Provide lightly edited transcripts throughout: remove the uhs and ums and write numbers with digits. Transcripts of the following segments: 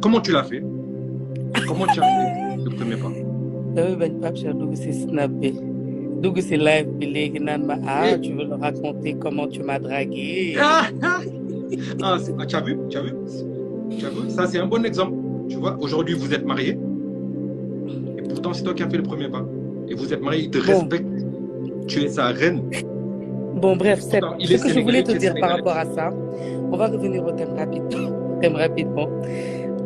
Comment tu l'as fait? Comment tu as fait le premier pas? Ben Pape Cheikh dugg si Snap bi dugg si live bi léegi naan ma tu veux leur raconter comment tu m'as dragué. Tu as vu? Ça, c'est un bon exemple. Tu vois, aujourd'hui, vous êtes mariés. Et pourtant, c'est toi qui as fait le premier pas. Et vous êtes mariés, il te respecte. Tu es sa reine. Bon, bref, ce que je voulais te dire par rapport à ça, on va revenir au thème rapidement.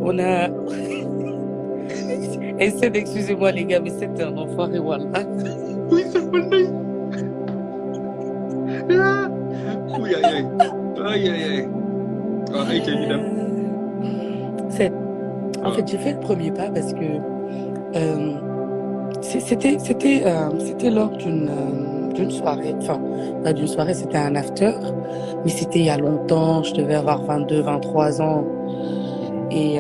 On a... Excusez-moi les gars, mais c'était un enfoiré, voilà. Oui, c'est pas vrai. Oui, aïe. En fait, j'ai fait le premier pas parce que c'était lors d'une soirée, enfin, pas d'une soirée, c'était un after, mais c'était il y a longtemps, je devais avoir 22, 23 ans. Et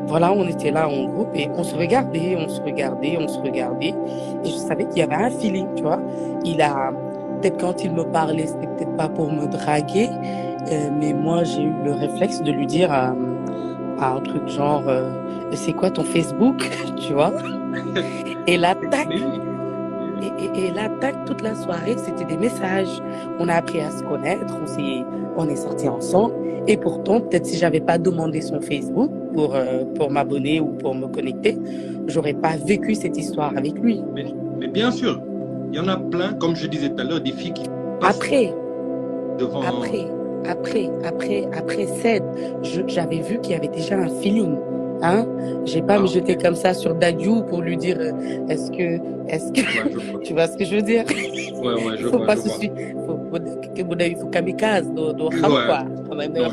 voilà, on était là en groupe et on se regardait. Et je savais qu'il y avait un feeling, tu vois. Peut-être quand il me parlait, c'était peut-être pas pour me draguer, mais moi, j'ai eu le réflexe de lui dire un truc genre, c'est quoi ton Facebook, tu vois. Et l'attaque, et l'attaque toute la soirée, c'était des messages. On a appris à se connaître, on est sortis ensemble. Et pourtant, peut-être si j'avais pas demandé son Facebook pour m'abonner ou pour me connecter, j'aurais pas vécu cette histoire avec lui. Mais bien sûr, il y en a plein, comme je disais tout à l'heure, des filles qui passent devant... Après Ced, j'avais vu qu'il y avait déjà un feeling. Hein? J'ai pas me jeter comme ça sur Dadiou pour lui dire est-ce que tu vois ce que je veux dire? Je faut vois. Pas se suivre. Il faut kamikaze, quoi.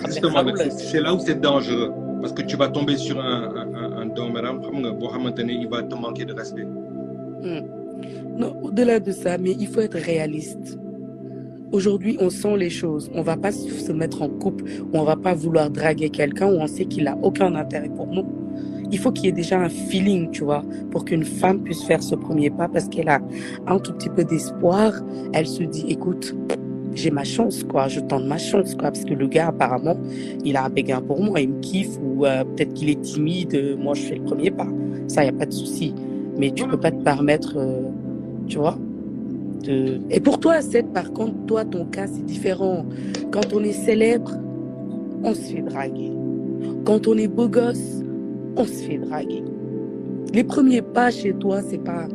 Justement, c'est là où c'est dangereux. Parce que tu vas tomber sur un domaram, il va te manquer de respect. Non, au-delà de ça, mais il faut être réaliste. Aujourd'hui, on sent les choses. On va pas se mettre en couple, ou on va pas vouloir draguer quelqu'un où on sait qu'il a aucun intérêt pour nous. Il faut qu'il y ait déjà un feeling, tu vois, pour qu'une femme puisse faire ce premier pas parce qu'elle a un tout petit peu d'espoir. Elle se dit, écoute, j'ai ma chance, quoi. Je tente ma chance, quoi. Parce que le gars, apparemment, il a un béguin pour moi. Il me kiffe ou peut-être qu'il est timide. Moi, je fais le premier pas. Ça, y a pas de souci. Mais tu peux pas te permettre, tu vois. Et pour toi, Seth, par contre, toi, ton cas, c'est différent. Quand on est célèbre, on se fait draguer. Quand on est beau gosse, on se fait draguer. Les premiers pas chez toi, c'est pas...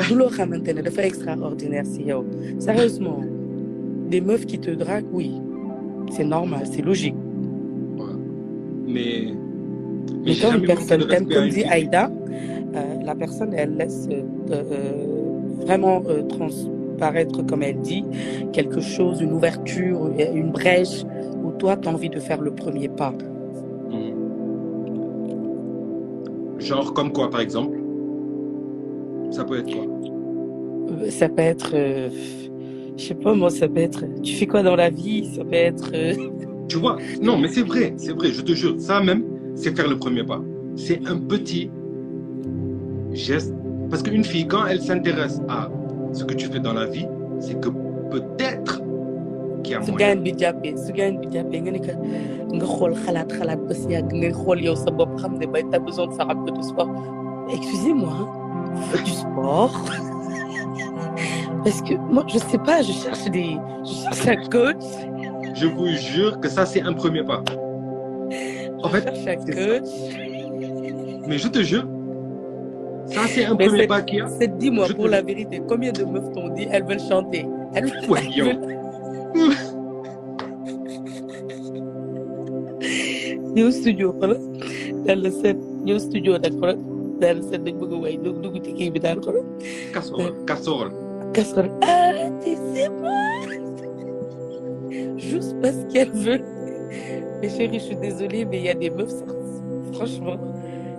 Douleur à maintenir, de faire extraordinaire, sérieusement. Des meufs qui te draguent, oui. C'est normal, c'est logique. Mais quand une personne t'aime, comme dit Aïda, la personne, elle laisse vraiment transparaître, comme elle dit, quelque chose, une ouverture, une brèche, où toi, tu as envie de faire le premier pas. Genre comme quoi, par exemple? Ça peut être quoi? Ça peut être... je sais pas, moi, ça peut être... Tu fais quoi dans la vie? Ça peut être... Tu vois? Non, mais c'est vrai, je te jure. Ça même, c'est faire le premier pas. C'est un petit geste. Parce qu'une fille, quand elle s'intéresse à ce que tu fais dans la vie, c'est que peut-être qu'il y a moyen. T'as besoin de faire un peu de sport. Excusez-moi, fais du sport. Parce que moi, je sais pas, je cherche un coach. Je vous jure que ça, c'est un premier pas. En fait, cherche un coach. Mais je te jure, ça, c'est un premier pas qu'il y a. Dis-moi pour la vérité, combien de meufs t'ont dit elles veulent chanter? Ñëw studio xoolal daal la seet ñëw studio nag xoolal daal la seet dañ bëgg a way dugg ci kii bi daal xoolal. Casserole. C'est moi. Juste parce qu'elle veut. Mais chérie, je suis désolée, mais il y a des meufs, franchement.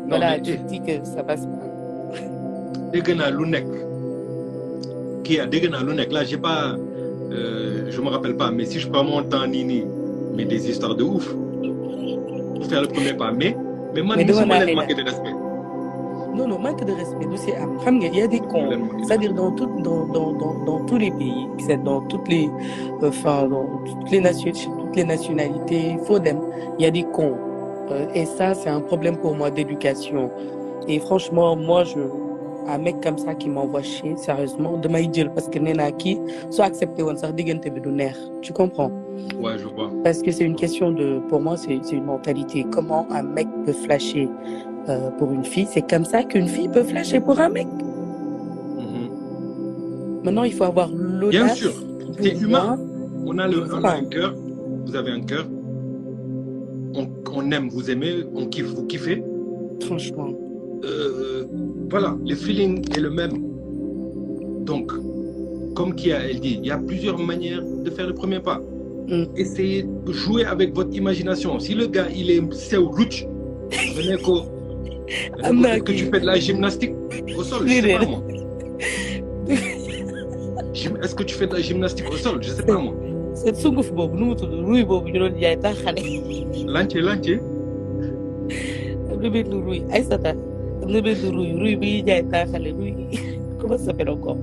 Voilà, tu te dis que ça passe pas. Dégg naa lu nekk. Dégg naa lu nekk. Là, j'ai pas... je me rappelle pas, mais si je prends mon temps, mais des histoires de ouf. Pour faire le premier pas. Mais moi, je manque de respect. Non, manque de respect. Il y a des cons. C'est-à-dire dans tous les pays, dans toutes les nationalités, il y a des cons. Et ça, c'est un problème pour moi d'éducation. Et franchement, moi, un mec comme ça qui m'envoie chier, sérieusement, de m'aider parce que nena qui soit accepté ou ça digante bidonner. Tu comprends? Ouais, je vois. Parce que c'est une question de, pour moi, c'est une mentalité. Comment un mec peut flasher pour une fille? C'est comme ça qu'une fille peut flasher pour un mec. Maintenant, il faut avoir l'audace. Bien sûr, c'est humain. On a un cœur. Vous avez un cœur. On aime, vous aimez, on kiffe, vous kiffez. Franchement. Voilà, le feeling est le même. Donc, comme elle dit, il y a plusieurs manières de faire le premier pas. Essayez de jouer avec votre imagination. Si le gars, il est rouge, est-ce que tu fais de la gymnastique au sol? Je sais pas moi. Est-ce que tu fais de la gymnastique au sol? Je sais pas moi. C'est sunguf bobu nu mutu ruy bobu ñu doon jaay ta xale. Lancer. Lu benn ruy ay sata. Am na benn ruy bi jaay ta xale ruy. Comment ça s'appelle encore?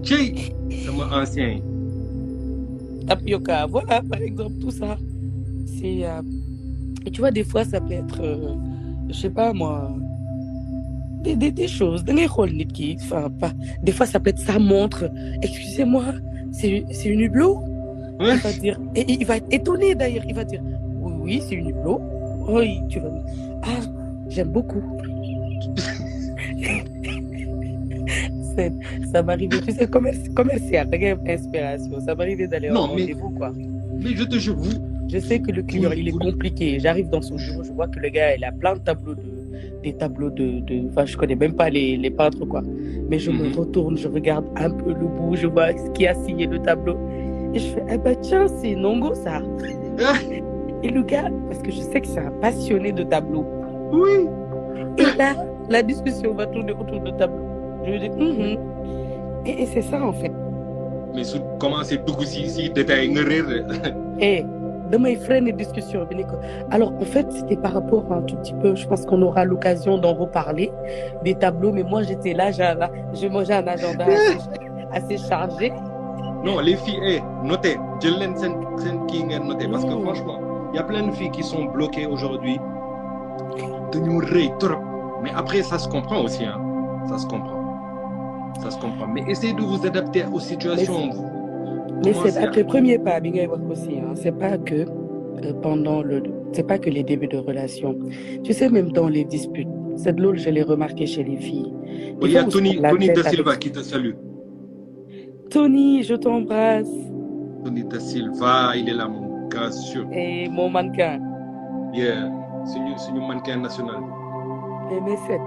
Tchei, c'est mon ancien. Tapioca, voilà par exemple tout ça. C'est et tu vois des fois ça peut être je sais pas moi des choses. Enfin, pas. Des fois, ça peut être sa montre. Excusez-moi, c'est une hublot. Ouais. Il va dire, et il va être étonné d'ailleurs. Il va dire, oui, c'est une hublot. Oui, tu vas. Ah, j'aime beaucoup. Ça m'arrivait, tu sais, commercial, inspiration. Ça m'arrivait d'aller au rendez-vous, quoi. Mais je te jure, je sais que le client, il est compliqué. J'arrive dans son bureau, je vois que le gars, il a plein de tableaux des tableaux enfin, je connais même pas les peintres, quoi. Mais je me retourne, je regarde un peu le bout, je vois qui a signé le tableau. Et je fais, eh ben tiens, c'est Nongo, ça. Et le gars, parce que je sais que c'est un passionné de tableaux. Oui. Et là, la discussion va tourner autour de tableau. Je lui dis, et c'est ça, en fait. Mais comment c'est tout si détail Et de mes freiner discussion. Alors, en fait, c'était par rapport à un tout petit peu, je pense qu'on aura l'occasion d'en reparler, des tableaux, mais moi, j'étais là, je mangeais un agenda assez chargé. Non, les filles, notez, je l'aime noter, parce que franchement, il y a plein de filles qui sont bloquées aujourd'hui, de nous trop. Mais après, ça se comprend aussi, hein. Ça se comprend. Mais essayez de vous adapter aux situations. Mais c'est après le premier pas, aussi. Hein. C'est pas que c'est pas que les débuts de relation. Tu sais, même dans les disputes, c'est de l'autre, je l'ai remarqué chez les filles. Il y a Tony Da Silva qui te salue. Tony, je t'embrasse. Tony Da Silva, il est là, mon gars sûr. Et mon mannequin. Yeah, c'est un mannequin national. Mais c'est,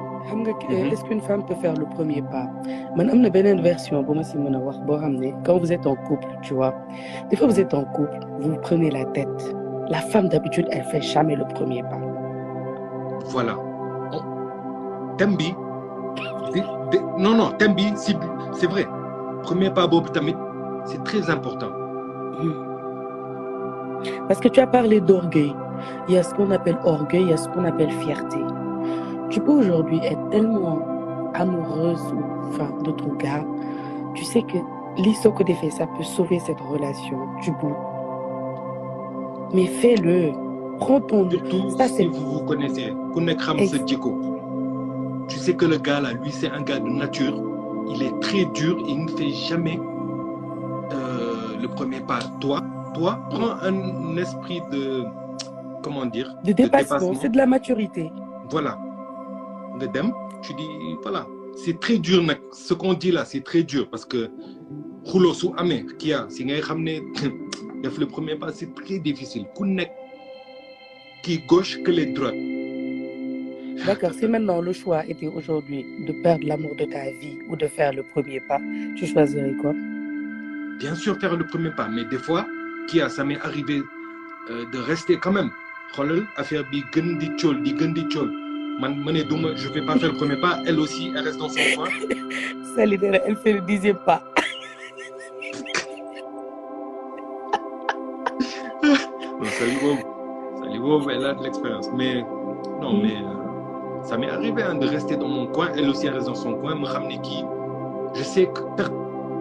est-ce qu'une femme peut faire le premier pas? Madame, une belle version, quand vous êtes en couple, tu vois, des fois vous êtes en couple, vous prenez la tête. La femme d'habitude, elle fait jamais le premier pas. Voilà. Tembi. Non, Tembi, c'est vrai. Premier pas, Bob Tamit, c'est très important. Parce que tu as parlé d'orgueil. Il y a ce qu'on appelle orgueil, il y a ce qu'on appelle fierté. Tu peux aujourd'hui être tellement amoureuse de ton gars. Tu sais que l'histoire que tu fais, ça peut sauver cette relation du bout. Mais fais-le. Prends ton... Surtout ça, si vous connaissez. Tu sais que le gars là, lui, c'est un gars de nature. Il est très dur et il ne fait jamais le premier pas. Toi, prends un esprit de... Comment dire? De dépassement. C'est de la maturité. Voilà. Tu dis, voilà, c'est très dur, ce qu'on dit là, c'est très dur parce que si le premier pas, c'est très difficile. Qui gauche que les droites. D'accord, si maintenant le choix était aujourd'hui de perdre l'amour de ta vie ou de faire le premier pas, tu choisirais quoi? Bien sûr, faire le premier pas, mais des fois, ça m'est arrivé de rester quand même. Affaire bi gën di chol. Je ne vais pas faire le premier pas. Elle aussi, elle reste dans son coin. Elle fait le 10e pas. Salut Bob, elle a de l'expérience. Mais non, ça m'est arrivé de rester dans mon coin. Elle aussi, elle reste dans son coin. Je sais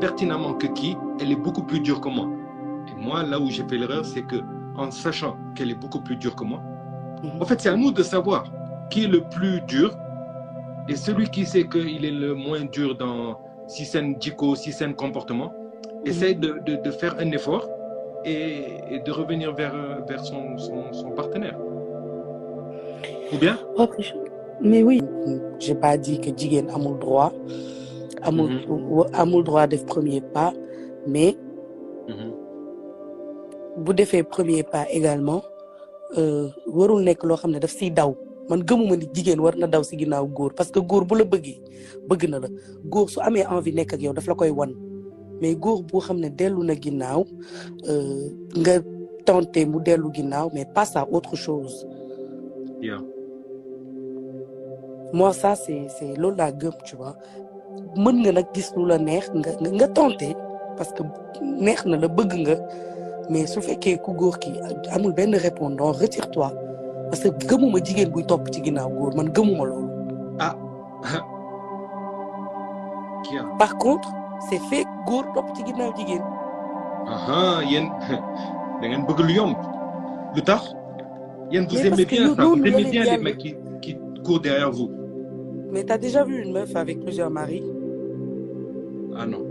pertinemment que elle est beaucoup plus dure que moi. Et moi, là où j'ai fait l'erreur, c'est que en sachant qu'elle est beaucoup plus dure que moi. En fait, c'est à nous de savoir qui est le plus dur et celui qui sait qu'il est le moins dur dans si c'est un dico, si c'est un comportement, essaye de faire un effort et de revenir vers son partenaire. Ou bien? Mais oui, j'ai pas dit que jigéen amul droit, amul droit def premier pas, mais bu defee premier pas également warul nekk loo xam ne daf siy daw. Man gëmuma ni jigéen war na daw si ginnaaw góor parce que góor bu la bëggee bëgg na la góor su amee envie nekk ak yow daf la koy wan mais góor boo xam ne dellu na ginnaaw nga tenté mu dellu ginnaaw mais passe à autre chose. Yeah. Moi ça c'est loolu laa gëm tu vois mën nga nag gis lu la neex nga tenté parce que neex na la bëgg nga mais su fekkee ku góor ki amul benn répondant retire-toi. Parce que gëmuma jigéen buy topp ci ginnaaw góor man gëmuma loolu. Ah. Par contre c'est fait góor topp ci ginnaaw jigéen. Yéen da ngeen bëgg lu yomb lu tax. Yéen vous aimez bien ça, vous aimez bien les mecs qui courent derrière vous. Mais t'as déjà vu une meuf avec plusieurs maris? Ah non.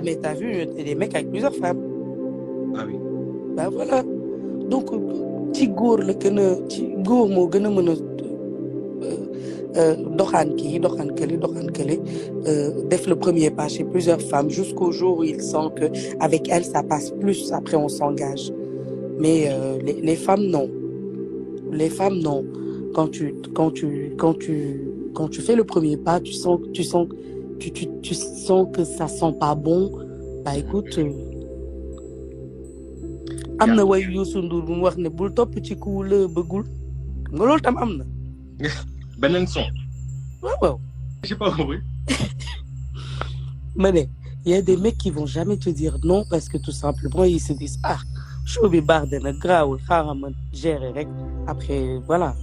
Mais t'as vu des mecs avec plusieurs femmes? Ah oui. Ben voilà donc. ci góor la gën a ci góor moo gën a mën a doxaan këli def le premier pas chez plusieurs femmes jusqu'au jour où il sent que avec elle ça passe plus après on s'engage mais les femmes non quand tu fais le premier pas tu sens que ça sent pas bon bah écoute am na way Youssou Ndour bu mu wax ne bul topp ci ku la bëggul nga loolu tam am na. beneen son. waaw. j'ai pas compris. ma ne y a des mecs qui vont jamais te dire non parce que tout simplement ils se disent show bi baax dana grawul xaaral ma gérer rek après voilà